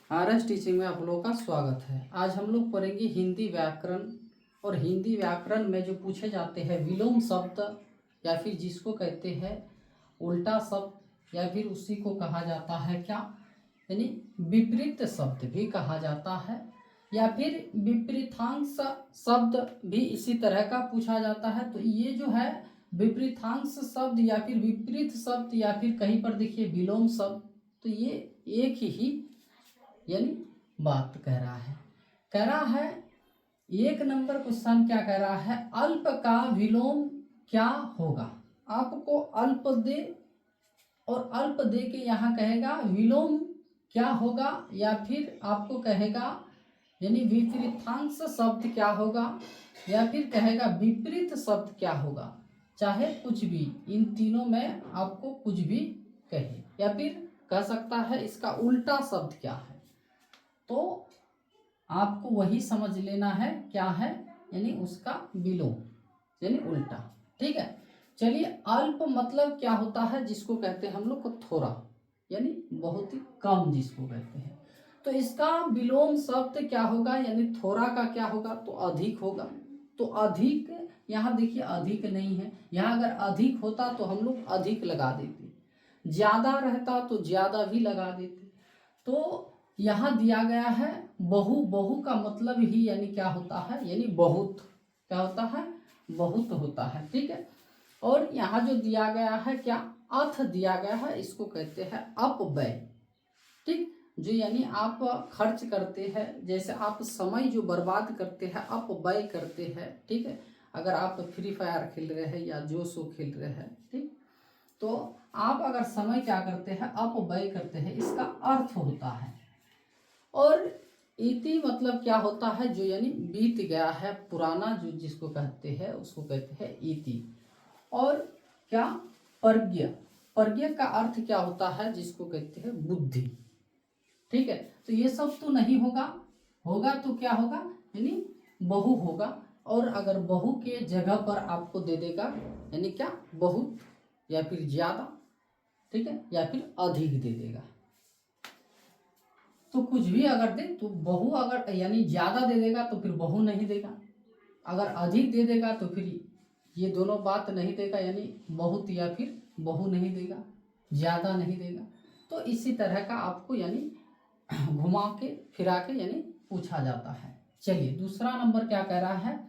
RS teaching में आप लोगों का स्वागत है। आज हम लोग पढ़ेंगे हिंदी व्याकरण। और हिंदी व्याकरण में जो पूछे जाते हैं विलोम शब्द या फिर जिसको कहते हैं उल्टा शब्द या फिर उसी को कहा जाता है क्या, यानी विपरीत शब्द भी कहा जाता है या फिर विपरीतांश शब्द भी इसी तरह का पूछा जाता है। तो ये जो है विपरीतांश शब्द या फिर विपरीत शब्द या फिर कहीं पर देखिए विलोम शब्द, तो ये एक ही यानी बात कह रहा है 1 नंबर क्वेश्चन क्या कह रहा है, अल्प का विलोम क्या होगा। आपको अल्प दे और अल्प दे के यहाँ कहेगा विलोम क्या होगा या फिर आपको कहेगा यानी विपरीतांश शब्द क्या होगा या फिर कहेगा विपरीत शब्द क्या होगा। चाहे कुछ भी इन तीनों में आपको कुछ भी कहे या फिर कह सकता है इसका उल्टा शब्द क्या है, तो आपको वही समझ लेना है क्या है, यानी उसका विलोम यानी उल्टा। ठीक है, चलिए अल्प मतलब क्या होता है, जिसको कहते हैं हम लोग को थोड़ा यानी बहुत ही कम जिसको कहते हैं। तो इसका विलोम शब्द क्या होगा, यानी थोड़ा का क्या होगा तो अधिक होगा। तो अधिक यहाँ देखिए अधिक नहीं है, यहाँ अगर अधिक होता तो हम लोग अधिक लगा देते, ज्यादा रहता तो ज्यादा भी लगा देते। तो यहाँ दिया गया है बहु, बहु का मतलब ही यानी क्या होता है, यानी बहुत, क्या होता है बहुत होता है। ठीक है, और यहाँ जो दिया गया है क्या अथ दिया गया है, इसको कहते हैं अपव्यय। ठीक, जो यानी आप खर्च करते हैं, जैसे आप समय जो बर्बाद करते हैं अपव्यय करते हैं। ठीक है, अगर आप फ्री फायर खेल रहे हैं या जो सो खेल रहे हैं, ठीक, तो आप अगर समय क्या करते हैं अपव्यय करते हैं, इसका अर्थ होता है। और इति मतलब क्या होता है, जो यानी बीत गया है, पुराना जो जिसको कहते हैं उसको कहते हैं इति। और क्या प्रज्ञ, प्रज्ञ का अर्थ क्या होता है, जिसको कहते हैं बुद्धि। ठीक है, तो ये सब तो नहीं होगा, होगा तो क्या होगा यानी बहु होगा। और अगर बहु के जगह पर आपको दे देगा यानी क्या बहुत या फिर ज्यादा, ठीक है, या फिर अधिक दे देगा, तो कुछ भी अगर दे तो बहु, अगर यानी ज्यादा दे देगा तो फिर बहु नहीं देगा, अगर अधिक दे देगा तो फिर ये दोनों बात नहीं देगा, यानी बहुत या फिर बहु नहीं देगा, ज्यादा नहीं देगा। तो इसी तरह का आपको यानी घुमा के फिरा के यानी पूछा जाता है। चलिए दूसरा नंबर क्या कह रहा है,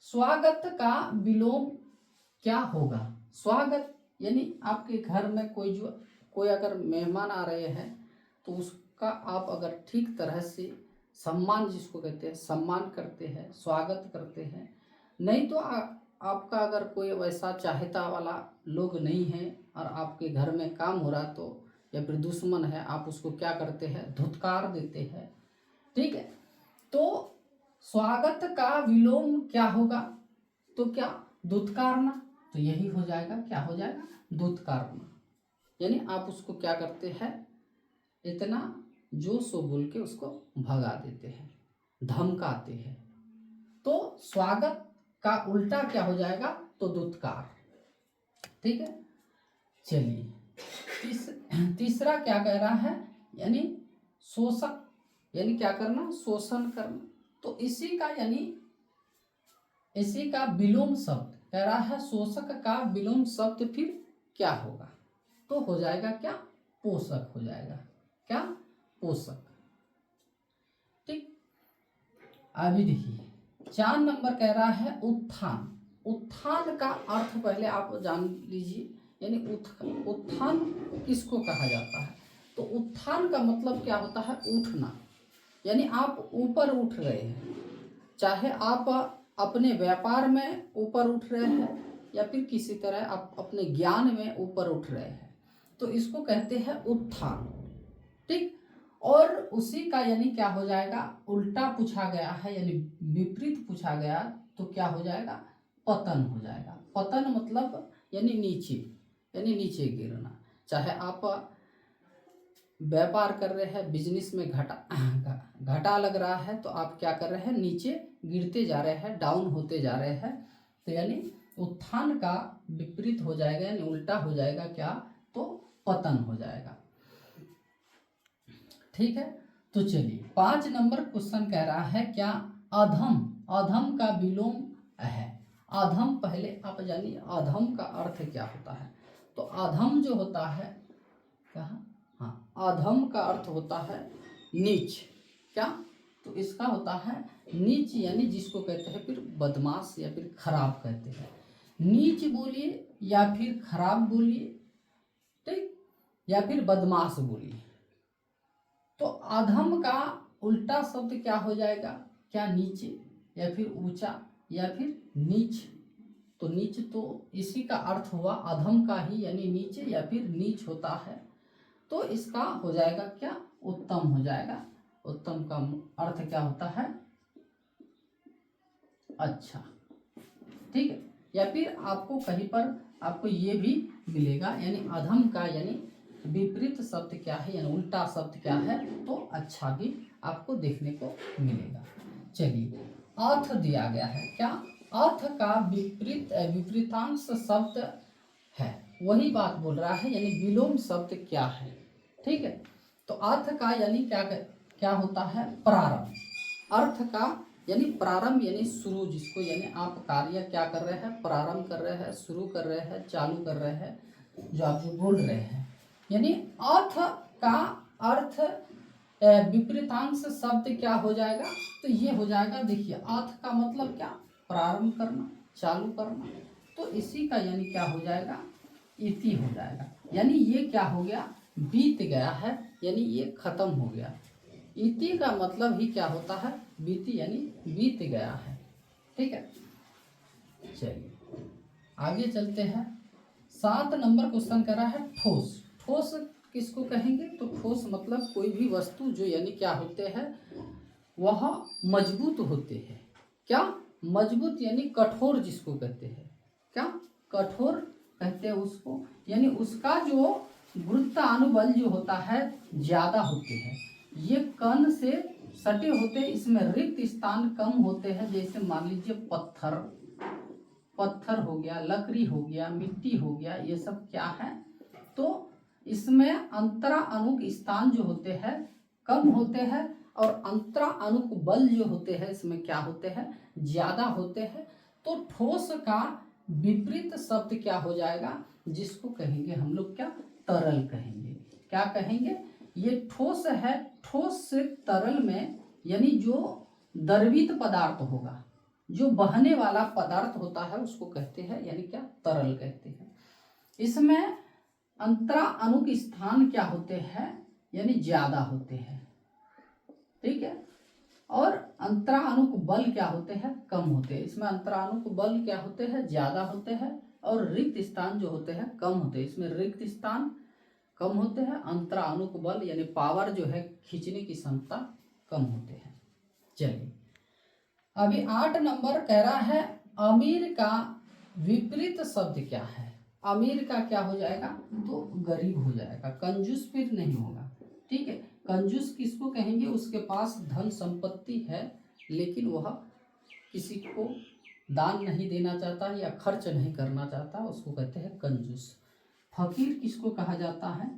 स्वागत का विलोम क्या होगा। स्वागत यानी आपके घर में कोई अगर मेहमान आ रहे हैं तो उसका आप अगर ठीक तरह से सम्मान, जिसको कहते हैं सम्मान करते हैं, स्वागत करते हैं। नहीं तो आपका अगर कोई वैसा चाहता वाला लोग नहीं है और आपके घर में काम हो रहा तो या फिर दुश्मन है, आप उसको क्या करते हैं धुतकार देते हैं। ठीक है, तो स्वागत का विलोम क्या होगा, तो क्या धुतकारना, तो यही हो जाएगा, क्या हो जाएगा धुतकारना। यानी आप उसको क्या करते हैं इतना जो सो बोल के उसको भगा देते हैं, धमकाते हैं। तो स्वागत का उल्टा क्या हो जाएगा तो धुतकार। ठीक है, चलिए तीसरा क्या कह रहा है, यानी शोषक, यानी क्या करना शोषण करना। तो इसी का विलोम शब्द कह रहा है, शोषक का विलोम शब्द फिर क्या होगा, तो हो जाएगा क्या पोषक हो जाएगा, क्या पोषक। ठीक, अभी देखिए 4 नंबर कह रहा है उत्थान। उत्थान का अर्थ पहले आप जान लीजिए, यानी उत्थान किसको कहा जाता है, तो उत्थान का मतलब क्या होता है उठना, यानी आप ऊपर उठ रहे हैं, चाहे आप अपने व्यापार में ऊपर उठ रहे हैं या फिर किसी तरह आप अपने ज्ञान में ऊपर उठ रहे हैं, तो इसको कहते हैं उत्थान। ठीक, और उसी का यानी क्या हो जाएगा उल्टा पूछा गया है, यानी विपरीत पूछा गया तो क्या हो जाएगा पतन हो जाएगा। पतन मतलब यानी नीचे, यानी नीचे गिरना। चाहे आप व्यापार कर रहे हैं, बिजनेस में घाटा लग रहा है, तो आप क्या कर रहे हैं नीचे गिरते जा रहे हैं, डाउन होते जा रहे हैं, तो यानी उत्थान का विपरीत हो जाएगा, यानी उल्टा हो जाएगा क्या तो पतन हो जाएगा। ठीक है, तो चलिए 5 नंबर क्वेश्चन कह रहा है क्या अधम, अधम का विलोम है। अधम पहले आप जानिए अधम का अर्थ क्या होता है। तो अधम जो होता है कहाँ, हाँ, अधम का अर्थ होता है नीच। क्या, तो इसका होता है नीच, यानी जिसको कहते हैं फिर बदमाश या फिर खराब कहते हैं। नीच बोलिए या फिर खराब बोलिए, ठीक, या फिर बदमाश बोलिए। तो अधम का उल्टा शब्द क्या हो जाएगा, क्या नीचे या फिर ऊंचा या फिर नीच। तो नीच तो इसी का अर्थ हुआ अधम का ही, यानी नीचे या फिर नीच होता है। तो इसका हो जाएगा क्या, उत्तम हो जाएगा। उत्तम का अर्थ क्या होता है, अच्छा, ठीक है। या फिर आपको कहीं पर आपको ये भी मिलेगा, यानी अधम का यानी विपरीत शब्द क्या है, यानी उल्टा शब्द क्या है, तो अच्छा भी आपको देखने को मिलेगा। चलिए अर्थ दिया गया है, क्या अर्थ का विपरीतांश शब्द है, वही बात बोल रहा है, यानी विलोम शब्द क्या है, ठीक है। तो अर्थ का यानी क्या होता है, प्रारंभ। अर्थ का यानी प्रारंभ यानी शुरू, जिसको यानी आप कार्य क्या कर रहे हैं, प्रारंभ कर रहे हैं, शुरू कर रहे हैं, चालू कर रहे हैं, जो आप जो बोल रहे हैं। यानी अर्थ का अर्थ विपरीतांश शब्द क्या हो जाएगा, तो ये हो जाएगा, देखिए अर्थ का मतलब क्या, प्रारंभ करना, चालू करना। तो इसी का यानी क्या हो जाएगा, इति हो जाएगा। यानी ये क्या हो गया, बीत गया है, यानी ये खत्म हो गया। इति का मतलब ही क्या होता है, बीती, यानी बीत गया है, ठीक है। चलिए आगे चलते हैं। 7 नंबर क्वेश्चन कर रहा है ठोस। ठोस किसको कहेंगे, तो ठोस मतलब कोई भी वस्तु जो यानी क्या होते हैं, वह मजबूत होते हैं। क्या, मजबूत यानी कठोर जिसको कहते हैं, क्या कठोर कहते हैं उसको, यानी उसका जो गुरुत्वानुबल जो होता है ज्यादा होते हैं। ये कण से सटे होते हैं, इसमें रिक्त स्थान कम होते हैं। जैसे मान लीजिए पत्थर, पत्थर हो गया, लकड़ी हो गया, मिट्टी हो गया, ये सब क्या है, तो इसमें अंतरा अणुक स्थान जो होते हैं कम होते हैं, और अंतरा अणुक बल जो होते हैं इसमें क्या होते हैं, ज्यादा होते हैं। तो ठोस का विपरीत शब्द क्या हो जाएगा, जिसको कहेंगे हम लोग क्या, तरल कहेंगे। क्या कहेंगे, ये ठोस है, ठोस से तरल में यानी जो द्रवित पदार्थ होगा, जो बहने वाला पदार्थ होता है उसको कहते हैं, यानी क्या, तरल कहते हैं। इसमें अंतरा अणुक स्थान क्या होते हैं, यानी ज्यादा होते हैं, ठीक है। और अंतरा अणुक बल क्या होते हैं, कम होते हैं। इसमें अंतरा अणुक बल क्या होते हैं, ज्यादा होते हैं, और रिक्त स्थान जो होते हैं कम होते हैं। इसमें रिक्त स्थान कम होते हैं, अंतरा अणुक बल यानी पावर जो है खींचने की क्षमता कम होते हैं। चलिए अभी 8 नंबर कह रहा है अमीर का विपरीत शब्द क्या है। अमीर का क्या हो जाएगा, तो गरीब हो जाएगा, कंजूस फिर नहीं होगा, ठीक है। कंजूस किसको कहेंगे, उसके पास धन संपत्ति है लेकिन वह किसी को दान नहीं देना चाहता या खर्च नहीं करना चाहता, उसको कहते हैं कंजूस। फकीर किसको कहा जाता है,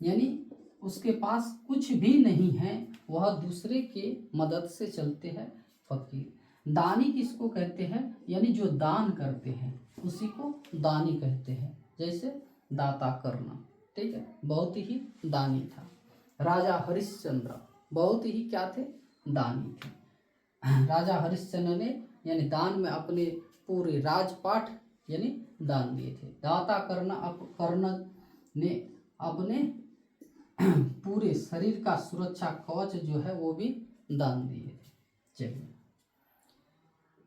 यानी उसके पास कुछ भी नहीं है, वह दूसरे के मदद से चलते हैं, फकीर। दानी किसको कहते हैं, यानी जो दान करते हैं उसी को दानी कहते हैं। जैसे दाता करना, ठीक है, बहुत ही दानी था। राजा हरिश्चंद्र बहुत ही क्या थे, दानी थे। राजा हरिश्चंद्र ने यानी दान में अपने पूरे राजपाट यानी दान दिए थे। दाता कर्ण ने अपने पूरे शरीर का सुरक्षा कवच जो है वो भी दान दिए थे। चलिए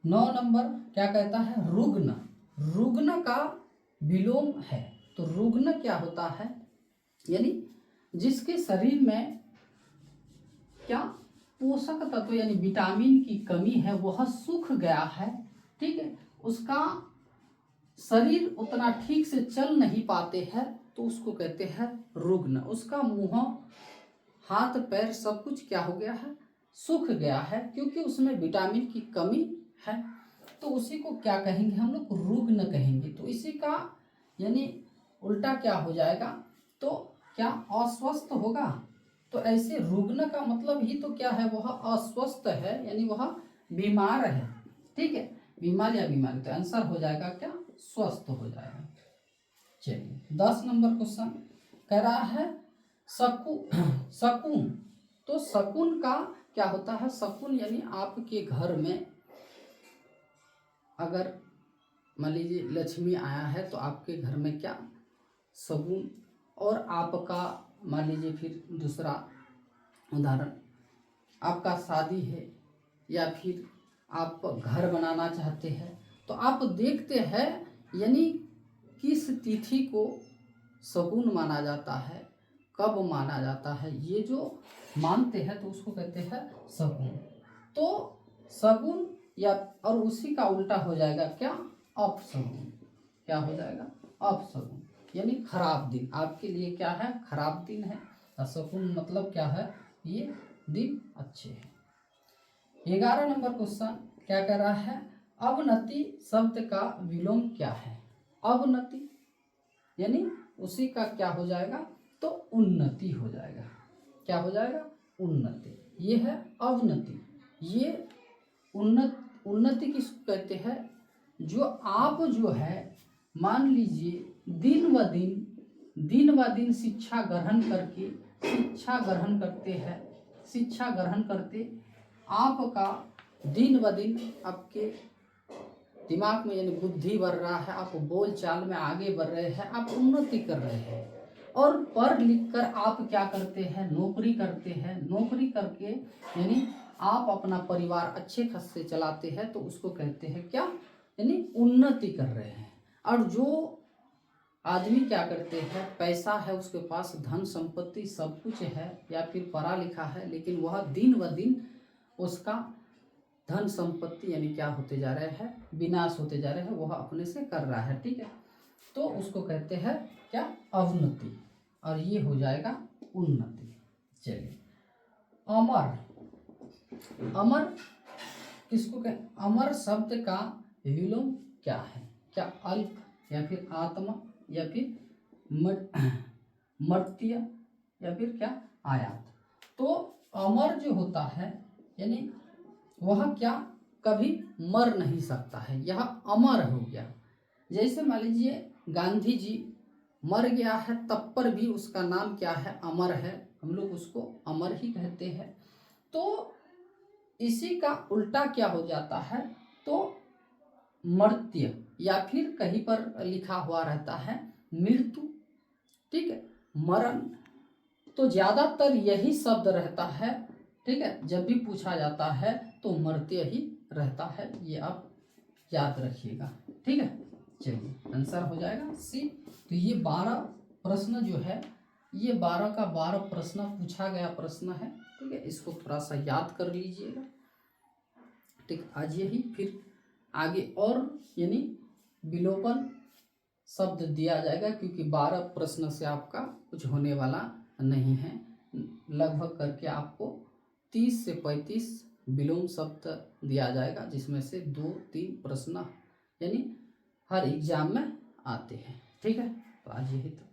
9 नंबर क्या कहता है, रुग्ण। रुग्ण का विलोम है। तो रुग्ण क्या होता है, यानी जिसके शरीर में क्या पोषक तत्व यानी विटामिन की कमी है, वह सूख गया है, ठीक है, उसका शरीर उतना ठीक से चल नहीं पाते हैं, तो उसको कहते हैं रुग्ण। उसका मुंह, हाथ, पैर सब कुछ क्या हो गया है, सूख गया है, क्योंकि उसमें विटामिन की कमी है। तो उसी को क्या कहेंगे हम लोग, रुग्ण कहेंगे। तो इसी का यानी उल्टा क्या हो जाएगा, तो क्या अस्वस्थ होगा, तो ऐसे रुग्ण का मतलब ही तो क्या है, वह अस्वस्थ है, यानी वह बीमार है। ठीक है, बीमार या बीमारी, तो आंसर हो जाएगा क्या, स्वस्थ हो जाएगा। चलिए 10 नंबर क्वेश्चन कह रहा है शकुन। तो शकुन का क्या होता है, शकुन यानी आपके घर में अगर मान लीजिए लक्ष्मी आया है तो आपके घर में क्या शगुन, और आपका मान लीजिए फिर दूसरा उदाहरण, आपका शादी है या फिर आप घर बनाना चाहते हैं, तो आप देखते हैं यानी किस तिथि को शगुन माना जाता है, कब माना जाता है, ये जो मानते हैं तो उसको कहते हैं शगुन। तो शगुन या और उसी का उल्टा हो जाएगा क्या, अपशगुन। क्या हो जाएगा, अपशगुन, यानी खराब दिन आपके लिए क्या है, खराब दिन है। शकुन मतलब क्या है, ये दिन अच्छे हैं। 11 नंबर क्वेश्चन क्या कह रहा है, अवनति शब्द का विलोम क्या है। अवनति यानी उसी का क्या हो जाएगा, तो उन्नति हो जाएगा। क्या हो जाएगा, उन्नति। ये है अवनति। ये उन्नति किसको कहते हैं, जो आप जो है मान लीजिए दिन व दिन शिक्षा ग्रहण करते आपका दिन व दिन आपके दिमाग में यानी बुद्धि बढ़ रहा है, आप बोल चाल में आगे बढ़ रहे हैं, आप उन्नति कर रहे हैं, और पढ़ लिख कर आप क्या करते हैं, नौकरी करते हैं, नौकरी करके यानी आप अपना परिवार अच्छे खासे चलाते हैं, तो उसको कहते हैं क्या, यानी उन्नति कर रहे हैं। और जो आदमी क्या करते हैं, पैसा है उसके पास, धन संपत्ति सब कुछ है, या फिर पढ़ा लिखा है, लेकिन वह दिन व दिन उसका धन संपत्ति यानी क्या होते जा रहे हैं, विनाश होते जा रहे हैं, वह अपने से कर रहा है। ठीक है, तो उसको कहते हैं क्या, अवनति, और ये हो जाएगा उन्नति। चलिए अमर किसको कहें, अमर शब्द का विलोम क्या है, क्या अल्प या फिर आत्मा या फिर मर्त्य या फिर क्या आयात। तो अमर जो होता है यानी वह क्या कभी मर नहीं सकता है, यह अमर हो गया। जैसे मान लीजिए गांधी जी मर गया है, तब पर भी उसका नाम क्या है, अमर है, हम लोग उसको अमर ही कहते हैं। तो इसी का उल्टा क्या हो जाता है, तो मर्त्य, या फिर कहीं पर लिखा हुआ रहता है मृत्यु। ठीक है, मरण, तो ज्यादातर यही शब्द रहता है। ठीक है, जब भी पूछा जाता है तो मर्त्य ही रहता है, ये आप याद रखिएगा। ठीक है, चलिए आंसर हो जाएगा सी। तो ये 12 प्रश्न जो है, ये 12 का 12 प्रश्न पूछा गया प्रश्न है। ठीक है, इसको थोड़ा सा याद कर लीजिएगा। ठीक, आज यही, फिर आगे और यानी विलोपन शब्द दिया जाएगा, क्योंकि 12 प्रश्न से आपका कुछ होने वाला नहीं है। लगभग करके आपको 30 से 35 विलोम शब्द दिया जाएगा, जिसमें से 2-3 प्रश्न यानी हर एग्जाम में आते हैं। ठीक है, तो आज यही था।